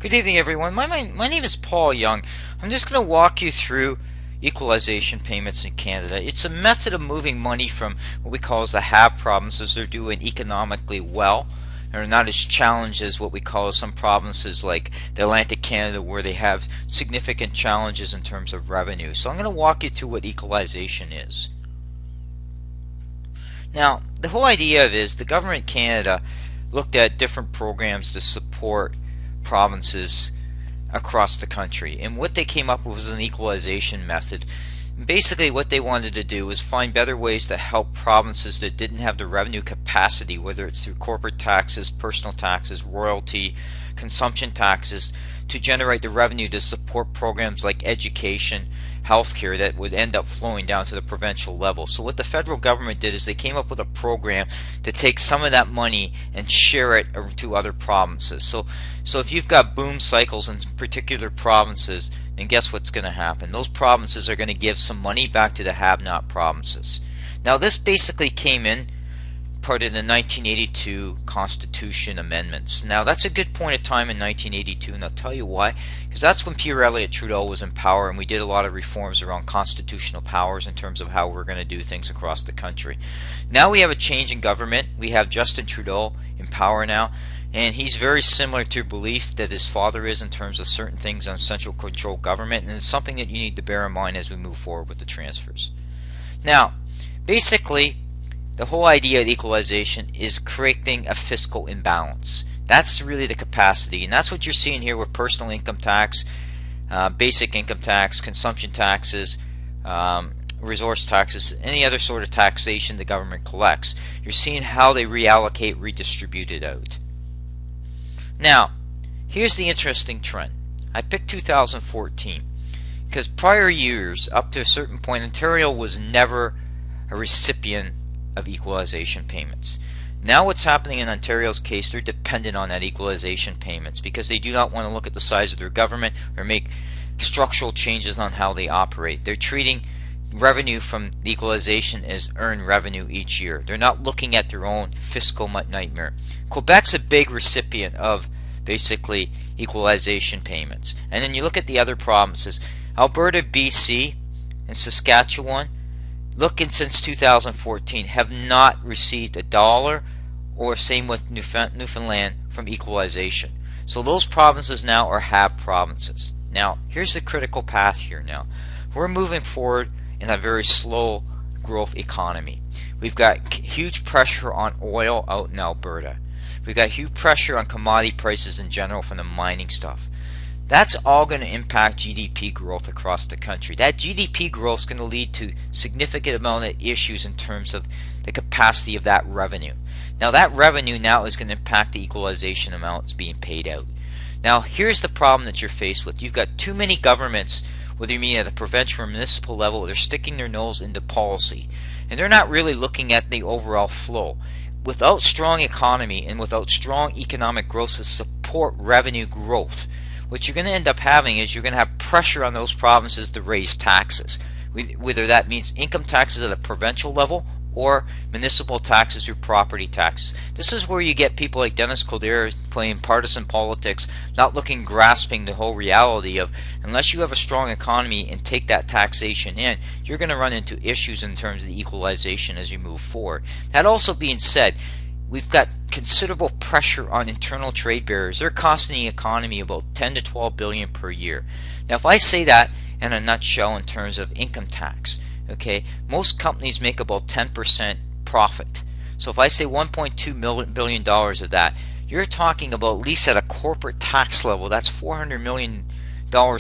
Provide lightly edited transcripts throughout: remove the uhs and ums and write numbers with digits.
Good evening, everyone. My name is Paul Young. I'm just going to walk you through equalization payments in Canada. It's a method of moving money from what we call as the have provinces. They're doing economically well. They're not as challenged as what we call some provinces like the Atlantic Canada, where they have significant challenges in terms of revenue. So I'm going to walk you through what equalization is. Now, the whole idea of it is the government of Canada looked at different programs to support provinces across the country, and what they came up with was an equalization method. Basically what they wanted to do was find better ways to help provinces that didn't have the revenue capacity, whether it's through corporate taxes, personal taxes, royalty, consumption taxes, to generate the revenue to support programs like education, healthcare that would end up flowing down to the provincial level. So what the federal government did is they came up with a program to take some of that money and share it to other provinces. So if you've got boom cycles in particular provinces, then guess what's going to happen? Those provinces are going to give some money back to the have-not provinces. Now this basically came in part of the 1982 Constitution amendments. Now that's a good point of time in 1982, and I'll tell you why. Because that's when Pierre Elliott Trudeau was in power, and we did a lot of reforms around constitutional powers in terms of how we're going to do things across the country. Now we have a change in government. We have Justin Trudeau in power now, and he's very similar to belief that his father is in terms of certain things on central control government, and it's something that you need to bear in mind as we move forward with the transfers. Now, basically, the whole idea of equalization is creating a fiscal imbalance. That's really the capacity, and that's what you're seeing here with personal income tax, basic income tax, consumption taxes, resource taxes, any other sort of taxation the government collects. You're seeing how they reallocate, redistribute it out. Now, here's the interesting trend. I picked 2014 because prior years, up to a certain point, Ontario was never a recipient of equalization payments. Now what's happening in Ontario's case, they're dependent on that equalization payments because they do not want to look at the size of their government or make structural changes on how they operate. They're treating revenue from the equalization as earned revenue each year. They're not looking at their own fiscal nightmare. Quebec's a big recipient of basically equalization payments. And then you look at the other provinces. Alberta, BC, and Saskatchewan, looking since 2014, have not received a dollar, or same with Newfoundland, from equalization. So those provinces now are have provinces. Now here's the critical path here. Now we're moving forward in a very slow growth economy. We've got huge pressure on oil out in Alberta. We've got huge pressure on commodity prices in general from the mining stuff. That's all going to impact GDP growth across the country. That GDP growth is going to lead to significant amount of issues in terms of the capacity of that revenue. Now that revenue now is going to impact the equalization amounts being paid out. Now here's the problem that you're faced with. You've got too many governments, whether you mean at the provincial or municipal level, they're sticking their nose into policy. And they're not really looking at the overall flow. Without strong economy and without strong economic growth to support revenue growth, what you're going to end up having is you're going to have pressure on those provinces to raise taxes, whether that means income taxes at a provincial level or municipal taxes or property taxes. This is where you get people like Dennis Coderre playing partisan politics, not grasping the whole reality of, unless you have a strong economy and take that taxation in, you're going to run into issues in terms of the equalization as you move forward. That also being said, we've got considerable pressure on internal trade barriers. They're costing the economy about 10 to 12 billion per year. Now if I say that in a nutshell in terms of income tax, okay, most companies make about 10% profit. So if I say $1.2 billion of that, you're talking about, at least at a corporate tax level, that's $400 million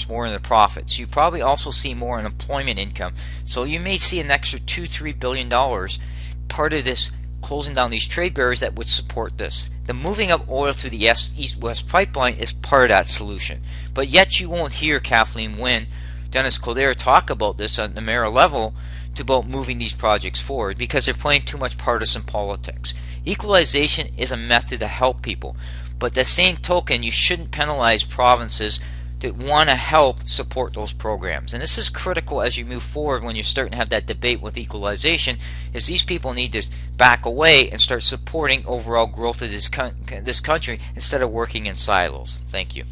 more in the profits. You probably also see more in employment income. So you may see an extra $2-3 billion part of this closing down these trade barriers that would support this. The moving of oil through the East-West pipeline is part of that solution. But yet you won't hear Kathleen Wynne, Dennis Coderre talk about this on the mayor level about moving these projects forward because they're playing too much partisan politics. Equalization is a method to help people, but at the same token, you shouldn't penalize provinces that want to help support those programs. And this is critical as you move forward when you're starting to have that debate with equalization, is these people need to back away and start supporting overall growth of this country instead of working in silos. Thank you.